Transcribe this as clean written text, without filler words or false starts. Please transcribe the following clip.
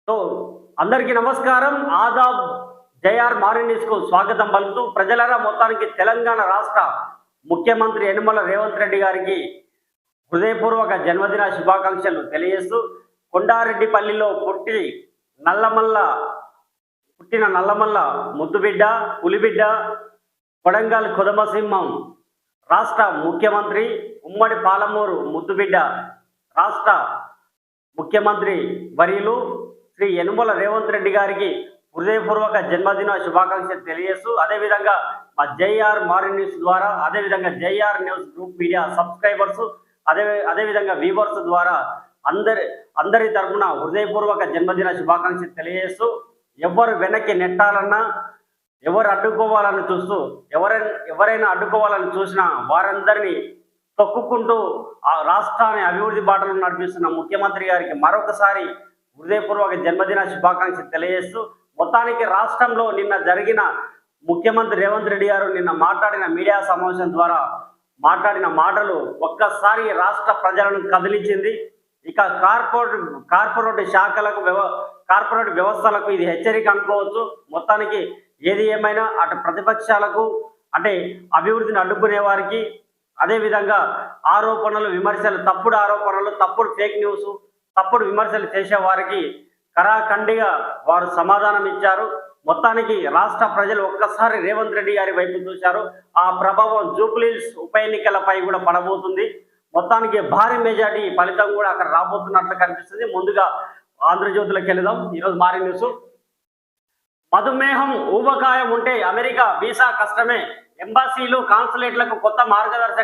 So అందరికీ నమస్కారం. Aadab. JR morning news కు స్వాగతం పలుకుతూ ప్రజలరా మొత్తానికి తెలంగాణ రాష్ట్ర ముఖ్యమంత్రి యనమల రేవంత్ రెడ్డి గారికి హృదయపూర్వక జన్మదిన శుభాకాంక్షలు తెలియజేస్తూ కొండారెడ్డిపల్లిలో పుట్టిన నల్లమల్ల ముద్దుబిడ్డ పులిబిడ్డ కొడంగల్ కొదమసింహం రాష్ట్ర ముఖ్యమంత్రి ఉమ్మడి పాలమూరు ముద్దుబిడ్డ రాష్ట్ర ముఖ్యమంత్రి వర్యులు శ్రీ యనమల రేవంత్ రెడ్డి గారికి హృదయపూర్వక జన్మదిన శుభాకాంక్షలు తెలియజేస్తూ అదేవిధంగా మా జేఆర్ మార్నింగ్ న్యూస్ ద్వారా అదేవిధంగా JR news group media subscribers అదేవిధంగా వ్యూవర్స్ ద్వారా అందరి తరఫున హృదయపూర్వక జన్మదిన శుభాకాంక్షలు తెలియజేస్తూ ఎవరు వెనక్కి నెట్టాలన్నా ఎవరు అడ్డుకోవాలని చూస్తూ ఎవరైనా అడ్డుకోవాలని చూసినా వారందరినీ తొక్కుకుంటూ ఆ రాష్ట్రాన్ని అభివృద్ధి బాటలు నడిపిస్తున్న ముఖ్యమంత్రి గారికి మరొకసారి హృదయపూర్వక జన్మదిన శుభాకాంక్షలు తెలియజేస్తూ మొత్తానికి రాష్ట్రంలో నిన్న జరిగిన ముఖ్యమంత్రి రేవంత్ రెడ్డి గారు నిన్న మాట్లాడిన మీడియా సమావేశం ద్వారా మాట్లాడిన మాటలు ఒక్కసారి రాష్ట్ర ప్రజలను కదిలించింది. ఇక కార్పొరేట్ శాఖలకు కార్పొరేట్ వ్యవస్థలకు ఇది హెచ్చరిక అనుకోవచ్చు. మొత్తానికి ఏది ఏమైనా అటు ప్రతిపక్షాలకు అంటే అభివృద్ధిని అడ్డుకునే వారికి అదేవిధంగా ఆరోపణలు విమర్శలు తప్పుడు ఆరోపణలు తప్పుడు ఫేక్ న్యూస్ తప్పుడు విమర్శలు చేసే వారికి కరాఖండిగా వారు సమాధానం ఇచ్చారు. మొత్తానికి రాష్ట్ర ప్రజలు ఒక్కసారి రేవంత్ రెడ్డి గారి వైపు చూశారు. ఆ ప్రభావం జూబ్లీహిల్స్ ఉప ఎన్నికలపై కూడా పడబోతుంది. మొత్తానికి భారీ మెజార్టీ ఫలితం కూడా అక్కడ రాబోతున్నట్లు కనిపిస్తుంది. ముందుగా ఆంధ్రజ్యోతిలోకి వెళదాం. ఈరోజు మారి న్యూస్. మధుమేహం ఊబకాయం ఉంటే అమెరికా వీసా కష్టమే, ఎంబాసీలు కాన్సులేట్లకు కొత్త మార్గదర్శక